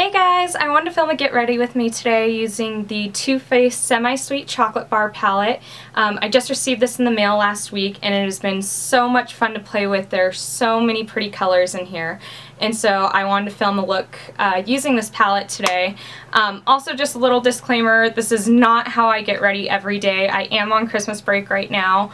Hey guys, I wanted to film a get ready with me today using the Too Faced Semi-Sweet Chocolate Bar palette. I just received this in the mail last week and it has been so much fun to play with. There are so many pretty colors in here. And so I wanted to film a look using this palette today. Also, just a little disclaimer, this is not how I get ready every day. I am on Christmas break right now.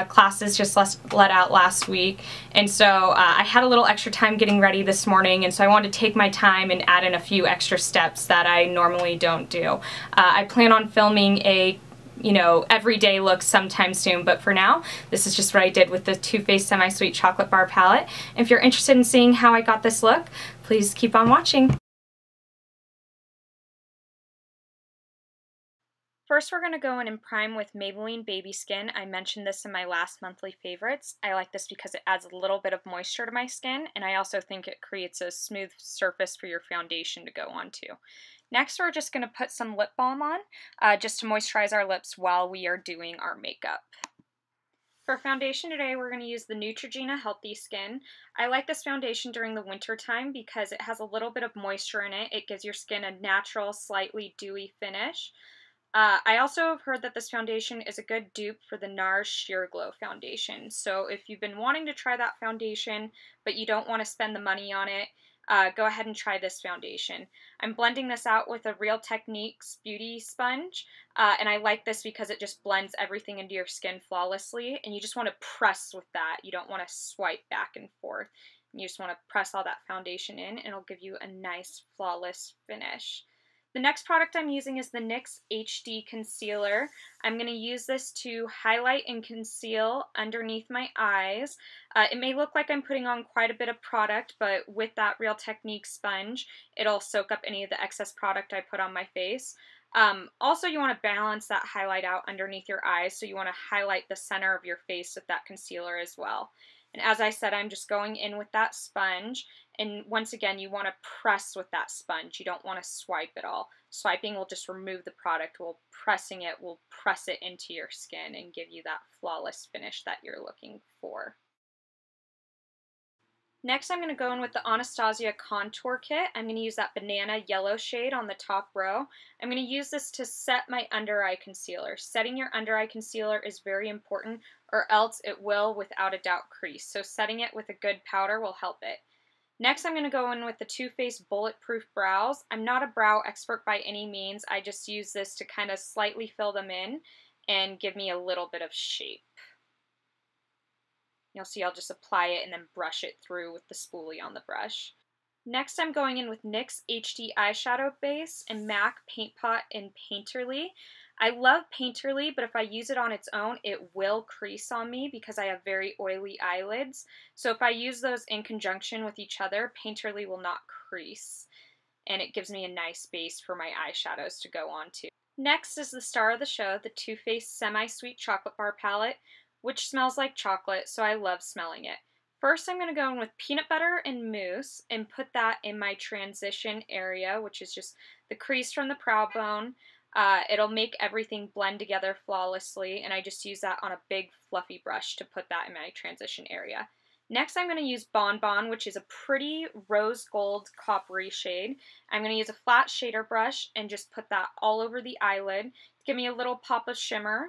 Classes just let out last week. And so I had a little extra time getting ready this morning, and so I wanted to take my time and add in a few extra steps that I normally don't do. I plan on filming a everyday look sometime soon, but for now, this is just what I did with the Too Faced Semi-Sweet Chocolate Bar palette. If you're interested in seeing how I got this look, please keep on watching. First, we're going to go in and prime with Maybelline Baby Skin. I mentioned this in my last monthly favorites. I like this because it adds a little bit of moisture to my skin, and I also think it creates a smooth surface for your foundation to go onto. Next, we're just going to put some lip balm on, just to moisturize our lips while we are doing our makeup. For foundation today, we're going to use the Neutrogena Healthy Skin. I like this foundation during the winter time because it has a little bit of moisture in it. It gives your skin a natural, slightly dewy finish. I also have heard that this foundation is a good dupe for the NARS Sheer Glow foundation. So if you've been wanting to try that foundation, but you don't want to spend the money on it, go ahead and try this foundation. I'm blending this out with a Real Techniques beauty sponge, and I like this because it just blends everything into your skin flawlessly, and you just want to press with that. You don't want to swipe back and forth. You just want to press all that foundation in, and it'll give you a nice, flawless finish. The next product I'm using is the NYX HD Concealer. I'm going to use this to highlight and conceal underneath my eyes. It may look like I'm putting on quite a bit of product, but with that Real Techniques sponge, it'll soak up any of the excess product I put on my face. Also, you want to balance that highlight out underneath your eyes, so you want to highlight the center of your face with that concealer as well. And as I said, I'm just going in with that sponge, and once again, you want to press with that sponge. You don't want to swipe at all. Swiping will just remove the product, while pressing it will press it into your skin and give you that flawless finish that you're looking for. Next, I'm going to go in with the Anastasia Contour Kit. I'm going to use that banana yellow shade on the top row. I'm going to use this to set my under eye concealer. Setting your under eye concealer is very important, or else it will without a doubt crease. So setting it with a good powder will help it. Next, I'm going to go in with the Too Faced Bulletproof Brows. I'm not a brow expert by any means. I just use this to kind of slightly fill them in and give me a little bit of shape. You'll see I'll just apply it and then brush it through with the spoolie on the brush. Next, I'm going in with NYX HD Eyeshadow Base and MAC Paint Pot in Painterly. I love Painterly, but if I use it on its own, it will crease on me because I have very oily eyelids. So if I use those in conjunction with each other, Painterly will not crease. And it gives me a nice base for my eyeshadows to go on to. Next is the star of the show, the Too Faced Semi-Sweet Chocolate Bar Palette, which smells like chocolate, so I love smelling it. First, I'm going to go in with peanut butter and mousse and put that in my transition area, which is just the crease from the brow bone. It'll make everything blend together flawlessly, and I just use that on a big fluffy brush to put that in my transition area. Next, I'm going to use Bon Bon, which is a pretty rose gold coppery shade. I'm going to use a flat shader brush and just put that all over the eyelid to give me a little pop of shimmer.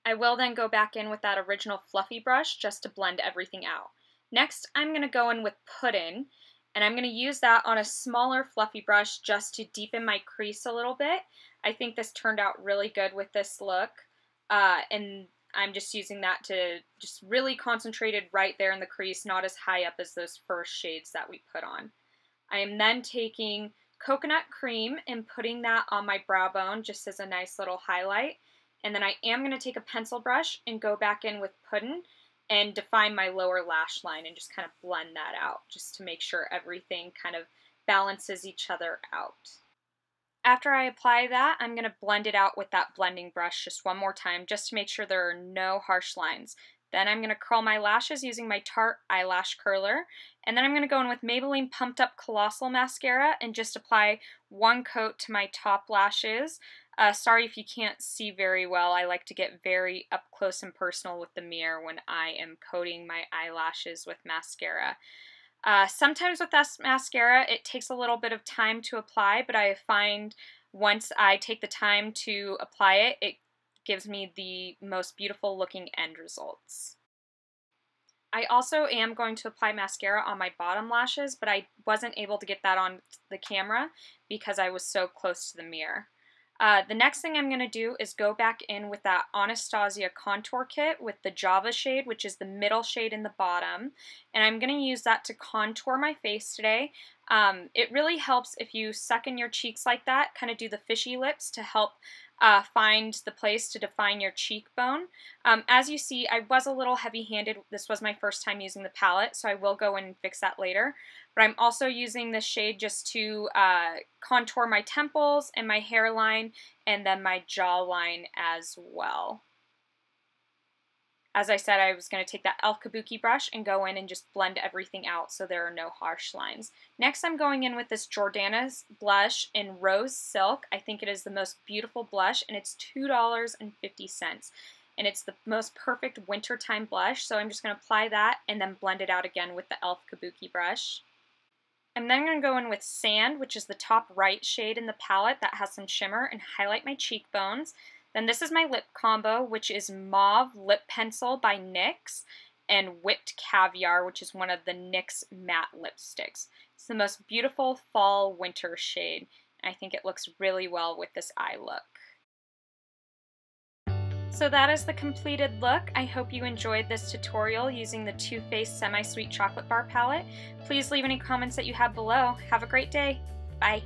I will then go back in with that original fluffy brush just to blend everything out. Next, I'm going to go in with Puddin', and I'm going to use that on a smaller fluffy brush just to deepen my crease a little bit. I think this turned out really good with this look, and I'm just using that to just really concentrated right there in the crease, not as high up as those first shades that we put on. I am then taking coconut cream and putting that on my brow bone just as a nice little highlight. And then I am going to take a pencil brush and go back in with Puddin' and define my lower lash line and just kind of blend that out just to make sure everything kind of balances each other out. After I apply that, I'm going to blend it out with that blending brush just one more time just to make sure there are no harsh lines. Then I'm going to curl my lashes using my Tarte eyelash curler, and then I'm going to go in with Maybelline Pumped Up Colossal Mascara and just apply one coat to my top lashes. Sorry if you can't see very well. I like to get very up close and personal with the mirror when I am coating my eyelashes with mascara. Sometimes with this mascara, it takes a little bit of time to apply, but I find once I take the time to apply it, it gives me the most beautiful looking end results. I also am going to apply mascara on my bottom lashes, but I wasn't able to get that on the camera because I was so close to the mirror. The next thing I'm going to do is go back in with that Anastasia Contour Kit with the Java shade, which is the middle shade in the bottom. And I'm going to use that to contour my face today. It really helps if you suck in your cheeks like that, kind of do the fishy lips to help find the place to define your cheekbone. As you see, I was a little heavy-handed. This was my first time using the palette, so I will go in and fix that later. But I'm also using this shade just to contour my temples and my hairline and then my jawline as well. As I said, I was going to take that e.l.f. Kabuki brush and go in and just blend everything out so there are no harsh lines. Next, I'm going in with this Jordana's blush in Rose Silk. I think it is the most beautiful blush, and it's $2.50. And it's the most perfect wintertime blush, so I'm just going to apply that and then blend it out again with the e.l.f. Kabuki brush. I'm then going to go in with Sand, which is the top right shade in the palette that has some shimmer, and highlight my cheekbones. Then this is my lip combo, which is Mauve Lip Pencil by NYX and Whipped Caviar, which is one of the NYX matte lipsticks. It's the most beautiful fall winter shade. I think it looks really well with this eye look. So that is the completed look. I hope you enjoyed this tutorial using the Too Faced Semi-Sweet Chocolate Bar palette. Please leave any comments that you have below. Have a great day. Bye.